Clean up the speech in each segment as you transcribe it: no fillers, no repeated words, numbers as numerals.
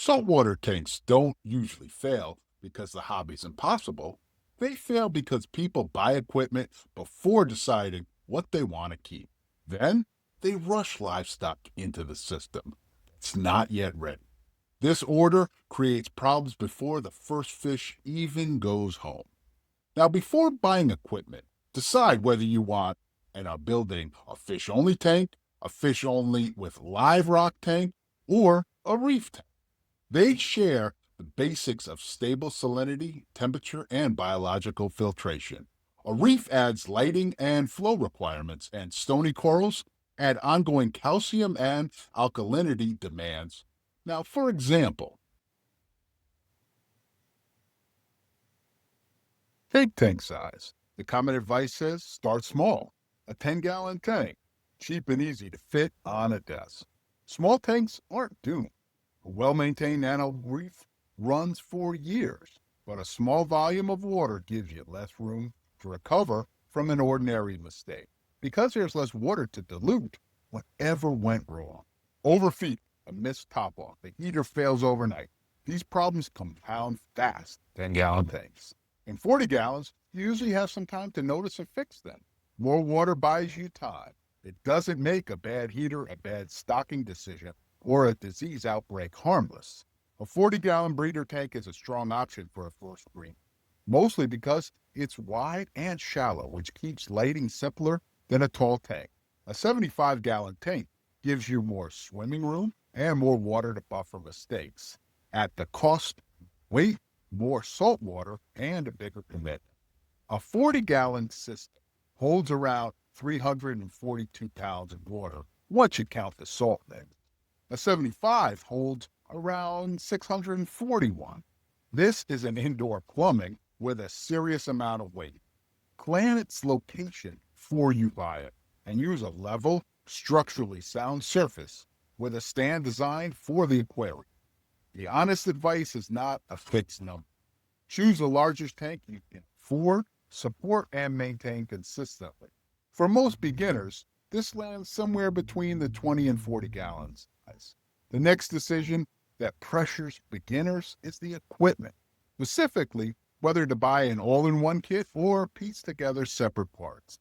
Saltwater tanks don't usually fail because the hobby's impossible. They fail because people buy equipment before deciding what they want to keep. Then they rush livestock into the system. It's not yet ready. This order creates problems before the first fish even goes home. Now, before buying equipment, decide whether you want and are building a fish only tank, a fish only with live rock tank, or a reef tank. They share the basics of stable salinity, temperature, and biological filtration. A reef adds lighting and flow requirements, and stony corals add ongoing calcium and alkalinity demands. Now, for example, take tank size. The common advice says start small. A 10-gallon tank, cheap and easy to fit on a desk. Small tanks aren't doomed. A well-maintained nano reef runs for years, but a small volume of water gives you less room to recover from an ordinary mistake. Because there's less water to dilute whatever went wrong. Overfeed, a missed top-off, the heater fails overnight. These problems compound fast. 10-gallon tanks. In 40 gallons, you usually have some time to notice and fix them. More water buys you time. It doesn't make a bad heater a bad stocking decision or a disease outbreak harmless. A 40-gallon breeder tank is a strong option for a first breed, mostly because it's wide and shallow, which keeps lighting simpler than a tall tank. A 75-gallon tank gives you more swimming room and more water to buffer mistakes. At the cost, weight, more salt water, and a bigger commitment. A 40-gallon system holds around 342 pounds of water once you count the salt mix. A 75 holds around 641. This is an indoor plumbing with a serious amount of weight. Plan its location before you buy it and use a level, structurally sound surface with a stand designed for the aquarium. The honest advice is not a fixed number. Choose the largest tank you can afford, support, and maintain consistently. For most beginners, this lands somewhere between the 20 and 40 gallons. The next decision that pressures beginners is the equipment, specifically whether to buy an all-in-one kit or piece together separate parts.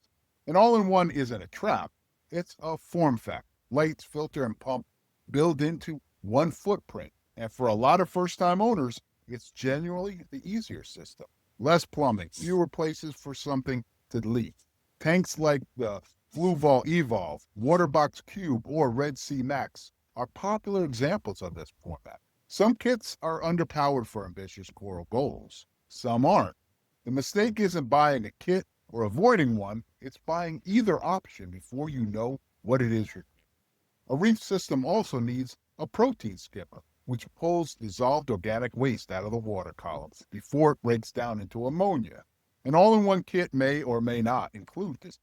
An all-in-one isn't a trap, it's a form factor. Lights, filter, and pump build into one footprint. And for a lot of first-time owners, it's genuinely the easier system. Less plumbing, fewer places for something to leak. Tanks like the Fluval Evolve, Waterbox Cube, or Red Sea Max are popular examples of this format. Some kits are underpowered for ambitious coral goals. Some aren't. The mistake isn't buying a kit or avoiding one, it's buying either option before you know what it is you're doing. A reef system also needs a protein skimmer, which pulls dissolved organic waste out of the water columns before it breaks down into ammonia. An all-in-one kit may or may not include this,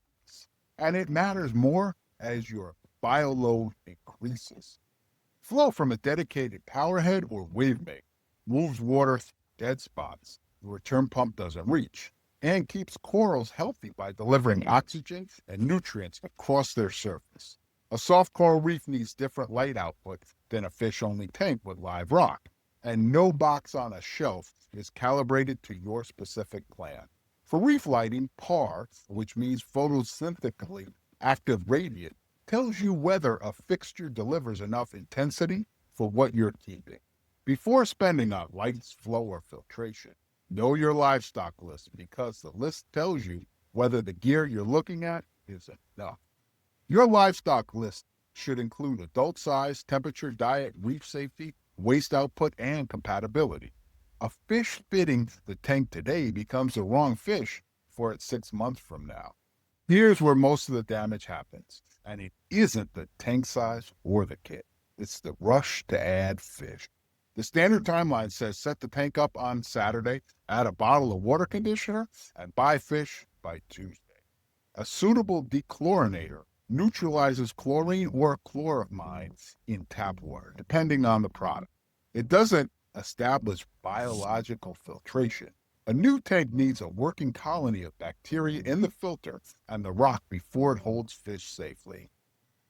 and it matters more as your bioload increases. Flow from a dedicated powerhead or wave maker moves water through dead spots the return pump doesn't reach, and keeps corals healthy by delivering oxygen and nutrients across their surface. A soft coral reef needs different light output than a fish-only tank with live rock, and no box on a shelf is calibrated to your specific plan. For reef lighting, PAR, which means photosynthetically active radiant, tells you whether a fixture delivers enough intensity for what you're keeping. Before spending on lights, flow, or filtration, know your livestock list because the list tells you whether the gear you're looking at is enough. Your livestock list should include adult size, temperature, diet, reef safety, waste output, and compatibility. A fish fitting the tank today becomes the wrong fish for it 6 months from now. Here's where most of the damage happens, and it isn't the tank size or the kit. It's the rush to add fish. The standard timeline says set the tank up on Saturday, add a bottle of water conditioner, and buy fish by Tuesday. A suitable dechlorinator neutralizes chlorine or chloramine in tap water, depending on the product. It doesn't establish biological filtration. A new tank needs a working colony of bacteria in the filter and the rock before it holds fish safely.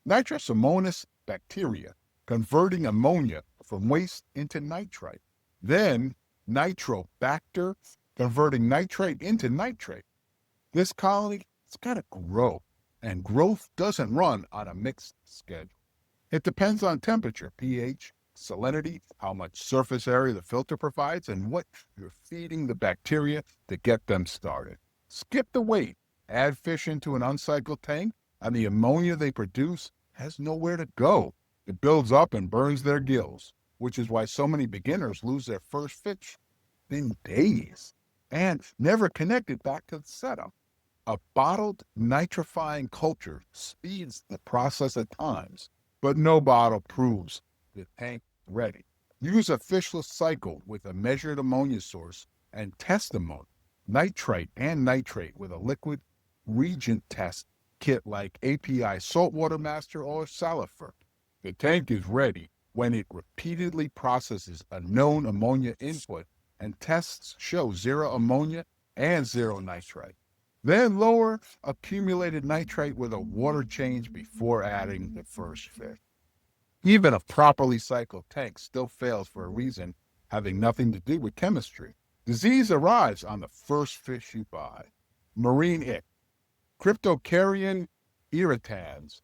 Nitrous ammonious bacteria converting ammonia from waste into nitrite. Then nitrobacter, converting nitrate into nitrate. This colony, it's got to grow, and growth doesn't run on a mixed schedule. It depends on temperature, pH, salinity, how much surface area the filter provides, and what you're feeding the bacteria to get them started. Skip the wait. Add fish into an uncycled tank, and the ammonia they produce has nowhere to go. It builds up and burns their gills, which is why so many beginners lose their first fish in days and never connect it back to the setup. A bottled nitrifying culture speeds the process at times, but no bottle proves the tank ready. Use a fishless cycle with a measured ammonia source and test ammonia, nitrite and nitrate with a liquid reagent test kit like API Saltwater Master or Saltwater. The tank is ready when it repeatedly processes a known ammonia input and tests show 0 ammonia and 0 nitrite. Then lower accumulated nitrate with a water change before adding the first fish. Even a properly cycled tank still fails for a reason having nothing to do with chemistry. Disease arrives on the first fish you buy. Marine ick, cryptocarrion irritans.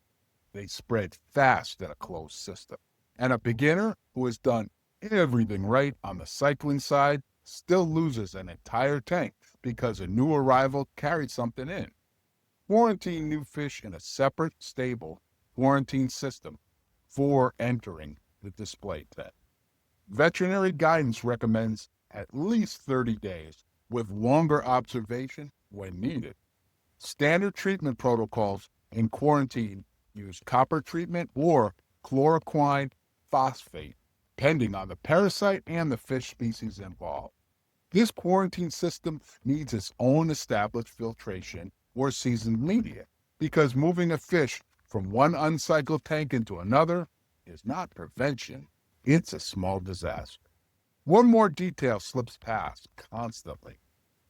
They spread fast in a closed system. And a beginner who has done everything right on the cycling side still loses an entire tank because a new arrival carried something in. Quarantine new fish in a separate, stable quarantine system before entering the display tent. Veterinary guidance recommends at least 30 days with longer observation when needed. Standard treatment protocols in quarantine use copper treatment or chloroquine phosphate, depending on the parasite and the fish species involved. This quarantine system needs its own established filtration or seasoned media, because moving a fish from one uncycled tank into another is not prevention, it's a small disaster. One more detail slips past constantly,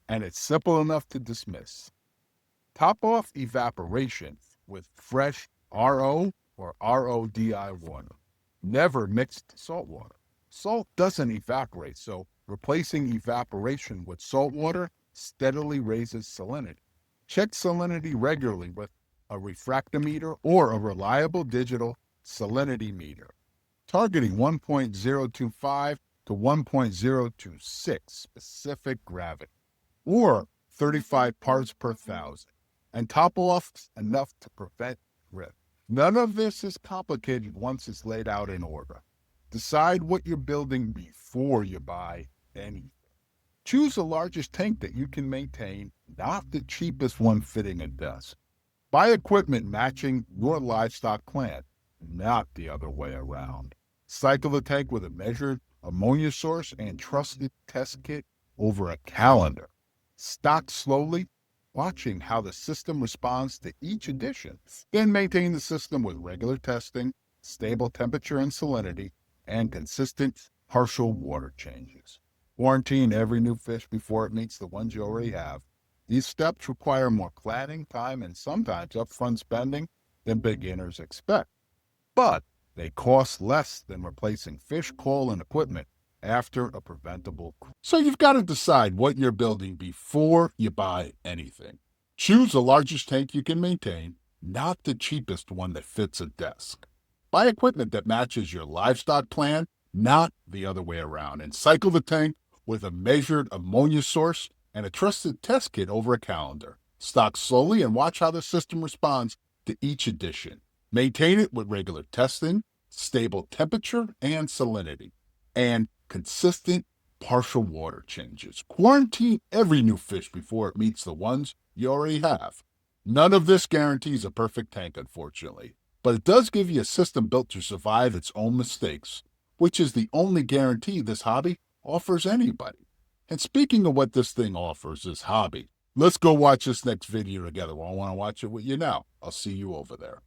and it's simple enough to dismiss. Top off evaporation with fresh RO or RODI water. Never mixed salt water. Salt doesn't evaporate, so replacing evaporation with salt water steadily raises salinity. Check salinity regularly with a refractometer or a reliable digital salinity meter, targeting 1.025 to 1.026 specific gravity, or 35 parts per thousand, and top off enough to prevent drift. None of this is complicated once it's laid out in order. Decide what you're building before you buy anything. Choose the largest tank that you can maintain, not the cheapest one fitting a desk. Buy equipment matching your livestock plant, not the other way around. Cycle the tank with a measured ammonia source and trusted test kit over a calendar. Stock slowly, watching how the system responds to each addition. Then maintain the system with regular testing, stable temperature and salinity, and consistent partial water changes. Quarantine every new fish before it meets the ones you already have. These steps require more planning, time, and sometimes upfront spending than beginners expect. But they cost less than replacing fish, coal, and equipment after a preventable. So you've got to decide what you're building before you buy anything. Choose the largest tank you can maintain, not the cheapest one that fits a desk. Buy equipment that matches your livestock plan, not the other way around, and cycle the tank with a measured ammonia source and a trusted test kit over a calendar. Stock slowly and watch how the system responds to each addition. Maintain it with regular testing, stable temperature and salinity, and consistent partial water changes. Quarantine every new fish before it meets the ones you already have. None of this guarantees a perfect tank, unfortunately, but it does give you a system built to survive its own mistakes, which is the only guarantee this hobby offers anybody. And speaking of what this thing offers, this hobby, let's go watch this next video together. I want to watch it with you now. I'll see you over there.